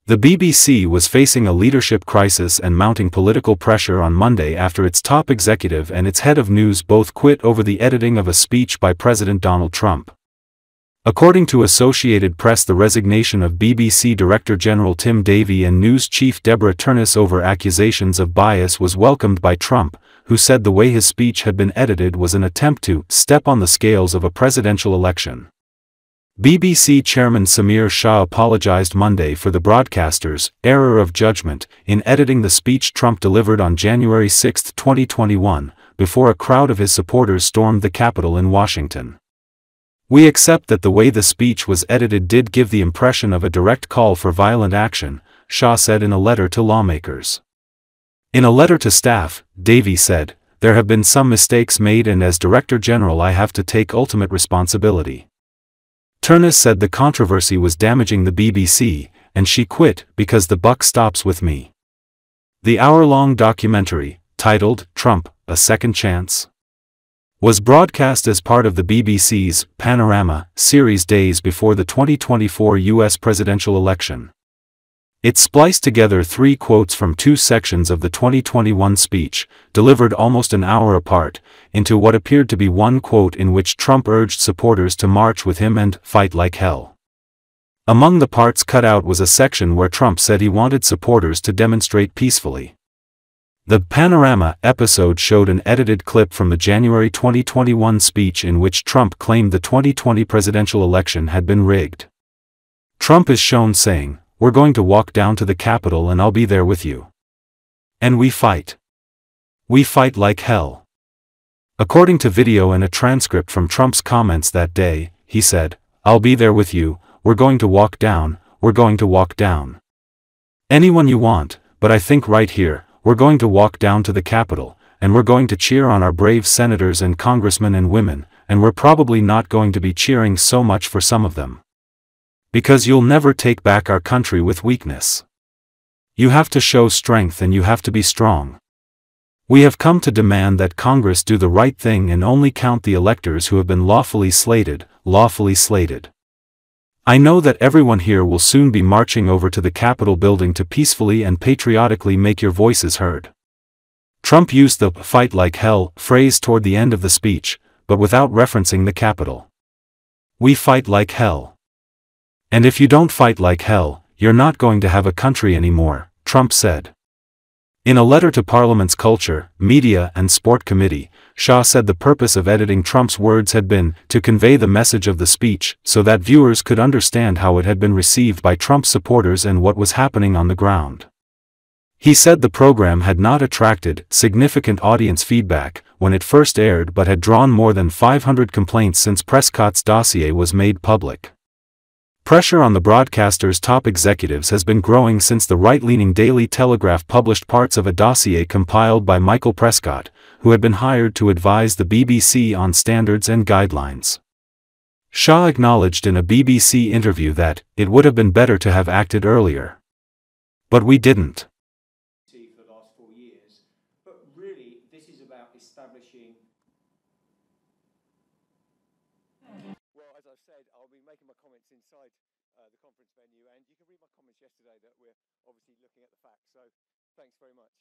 The BBC was facing a leadership crisis and mounting political pressure on Monday after its top executive and its head of news both quit over the editing of a speech by President Donald Trump. According to Associated Press, the resignation of BBC Director-General Tim Davie and news chief Deborah Turness over accusations of bias was welcomed by Trump, who said the way his speech had been edited was an attempt to step on the scales of a presidential election. BBC Chairman Samir Shah apologized Monday for the broadcaster's error of judgment in editing the speech Trump delivered on January 6, 2021, before a crowd of his supporters stormed the Capitol in Washington. "We accept that the way the speech was edited did give the impression of a direct call for violent action," Shah said in a letter to lawmakers. In a letter to staff, Davie said, "There have been some mistakes made and as Director General I have to take ultimate responsibility." Turness said the controversy was damaging the BBC, and she quit because the buck stops with me. The hour-long documentary, titled Trump, A Second Chance, was broadcast as part of the BBC's Panorama series days before the 2024 U.S. presidential election. It spliced together 3 quotes from 2 sections of the 2021 speech, delivered almost an hour apart, into what appeared to be one quote in which Trump urged supporters to march with him and fight like hell. Among the parts cut out was a section where Trump said he wanted supporters to demonstrate peacefully. The Panorama episode showed an edited clip from the January 2021 speech in which Trump claimed the 2020 presidential election had been rigged. Trump is shown saying, "We're going to walk down to the Capitol and I'll be there with you. And we fight. We fight like hell." According to video and a transcript from Trump's comments that day, he said, "I'll be there with you, we're going to walk down, we're going to walk down. Anyone you want, but I think right here, we're going to walk down to the Capitol, and we're going to cheer on our brave senators and congressmen and women, and we're probably not going to be cheering so much for some of them. Because you'll never take back our country with weakness. You have to show strength and you have to be strong. We have come to demand that Congress do the right thing and only count the electors who have been lawfully slated, lawfully slated. I know that everyone here will soon be marching over to the Capitol building to peacefully and patriotically make your voices heard." Trump used the "fight like hell" phrase toward the end of the speech, but without referencing the Capitol. "We fight like hell. And if you don't fight like hell, you're not going to have a country anymore," Trump said. In a letter to Parliament's Culture, Media and Sport Committee, Shah said the purpose of editing Trump's words had been to convey the message of the speech so that viewers could understand how it had been received by Trump's supporters and what was happening on the ground. He said the program had not attracted significant audience feedback when it first aired but had drawn more than 500 complaints since Prescott's dossier was made public. Pressure on the broadcaster's top executives has been growing since the right-leaning Daily Telegraph published parts of a dossier compiled by Michael Prescott, who had been hired to advise the BBC on standards and guidelines. Shah acknowledged in a BBC interview that it would have been better to have acted earlier. "But we didn't." For the last 4 years, but really this is about establishing. Well, as I've said, I'll be making my comments inside the conference venue, and you can read my comments yesterday that we're obviously looking at the facts, so thanks very much.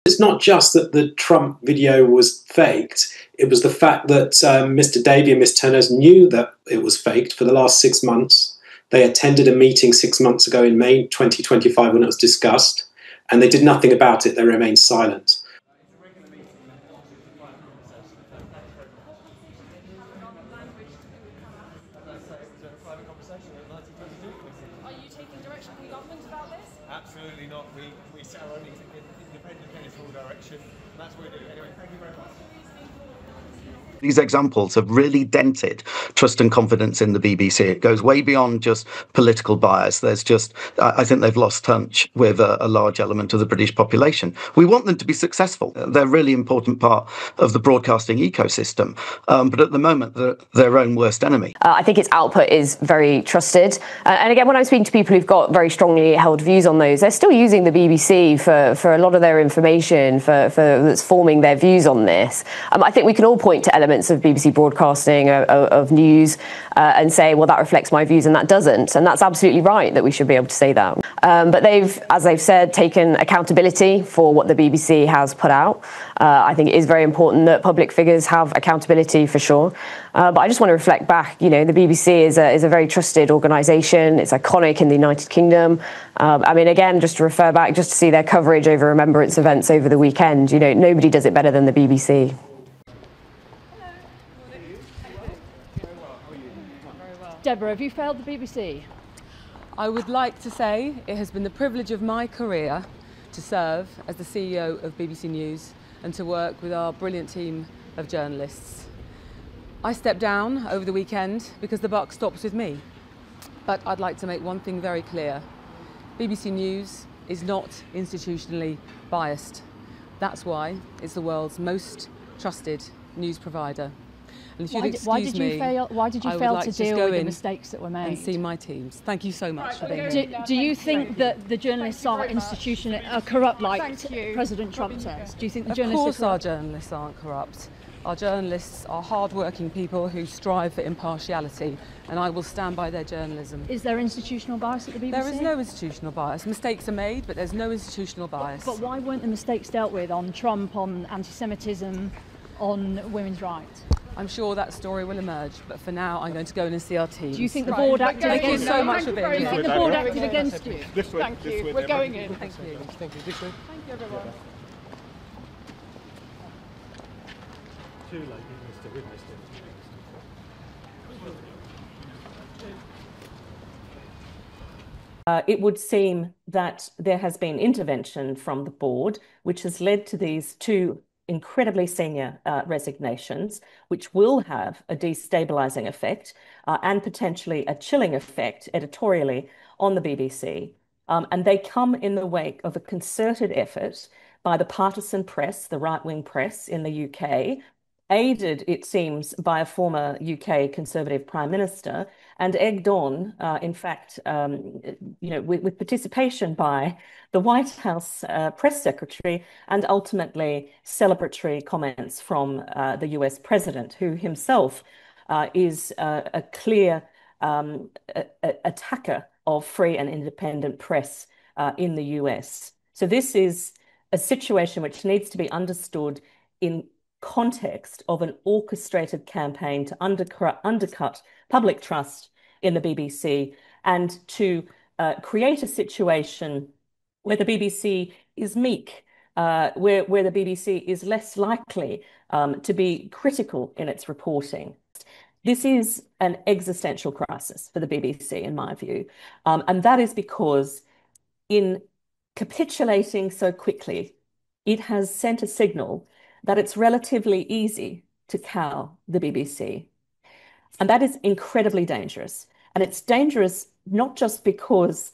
It's not just that the Trump video was faked, it was the fact that Mr. Davie and Ms. Turness knew that it was faked for the last 6 months. They attended a meeting 6 months ago in May 2025 when it was discussed, and they did nothing about it. They remained silent. Are you taking direction from government about this? Absolutely not. We set our own independent editorial direction, and that's what we do. Anyway, thank you very much. These examples have really dented trust and confidence in the BBC. It goes way beyond just political bias. There's just, I think they've lost touch with a large element of the British population. We want them to be successful. They're a really important part of the broadcasting ecosystem. But at the moment, they're their own worst enemy. I think its output is very trusted. And again, when I'm speaking to people who've got very strongly held views on those, they're still using the BBC for a lot of their information, for that's forming their views on this. I think we can all point to elements elements of BBC broadcasting, of news, and say, well, that reflects my views and that doesn't. And that's absolutely right that we should be able to say that. But they've, as they've said, taken accountability for what the BBC has put out. I think it is very important that public figures have accountability for sure. But I just want to reflect back, the BBC is a very trusted organisation. It's iconic in the United Kingdom. Again, just to refer back, just to see their coverage over remembrance events over the weekend, nobody does it better than the BBC. Deborah, have you failed the BBC? I would like to say it has been the privilege of my career to serve as the CEO of BBC News and to work with our brilliant team of journalists. I stepped down over the weekend because the buck stops with me. But I'd like to make one thing very clear. BBC News is not institutionally biased. That's why it's the world's most trusted news provider. And if you'd excuse me, why did you fail to deal with the mistakes that were made? And see my teams. Thank you so much for being here. Do you think that the journalists are corrupt like President Trump says? Do you think the journalists Of course our journalists aren't corrupt. Our journalists are hard-working people who strive for impartiality, and I will stand by their journalism. Is there institutional bias at the BBC? There is no institutional bias. Mistakes are made, but there's no institutional bias. But why weren't the mistakes dealt with on Trump, on anti-Semitism, on women's rights? I'm sure that story will emerge, but for now I'm going to go in and see our teams. Do you think the board acted against you? Thank you so much for being here. Do you think the board acted against you? Thank you. We're going in. Thank you. Thank you. This way. Thank you, everyone. Too late, we've missed it. It would seem that there has been intervention from the board, which has led to these two incredibly senior resignations, which will have a destabilising effect and potentially a chilling effect editorially on the BBC. And they come in the wake of a concerted effort by the partisan press, the right-wing press in the UK, aided, it seems, by a former UK Conservative Prime Minister, and egged on, in fact, with participation by the White House press secretary and ultimately celebratory comments from the US president, who himself is a clear attacker of free and independent press in the US. So this is a situation which needs to be understood in context of an orchestrated campaign to undercut public trust in the BBC and to create a situation where the BBC is meek, where the BBC is less likely to be critical in its reporting. This is an existential crisis for the BBC, in my view, and that is because in capitulating so quickly, it has sent a signal that it's relatively easy to cow the BBC. And that is incredibly dangerous. And it's dangerous not just because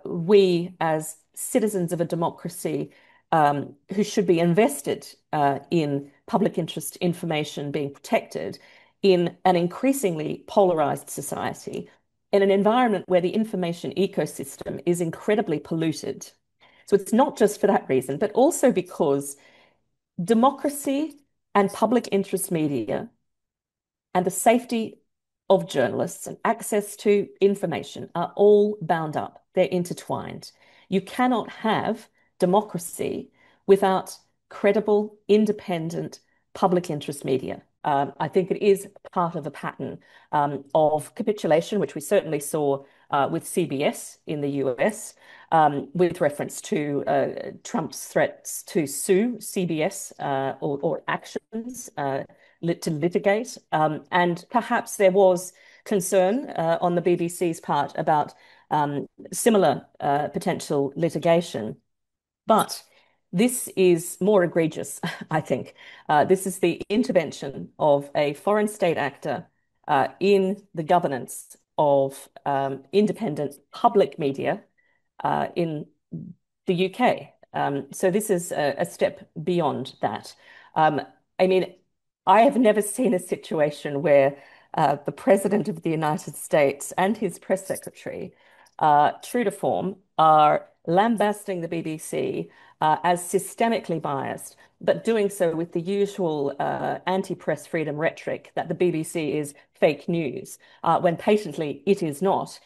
we as citizens of a democracy who should be invested in public interest information being protected in an increasingly polarized society, in an environment where the information ecosystem is incredibly polluted. So it's not just for that reason, but also because democracy and public interest media and the safety of journalists and access to information are all bound up. They're intertwined. You cannot have democracy without credible, independent public interest media. I think it is part of a pattern of capitulation, which we certainly saw with CBS in the US, with reference to Trump's threats to sue CBS or actions to litigate. And perhaps there was concern on the BBC's part about similar potential litigation. But this is more egregious, I think. This is the intervention of a foreign state actor in the governance of independent public media in the UK. So this is a step beyond that. I have never seen a situation where the President of the United States and his press secretary true to form, are lambasting the BBC as systemically biased, but doing so with the usual anti-press freedom rhetoric that the BBC is fake news, when patently it is not.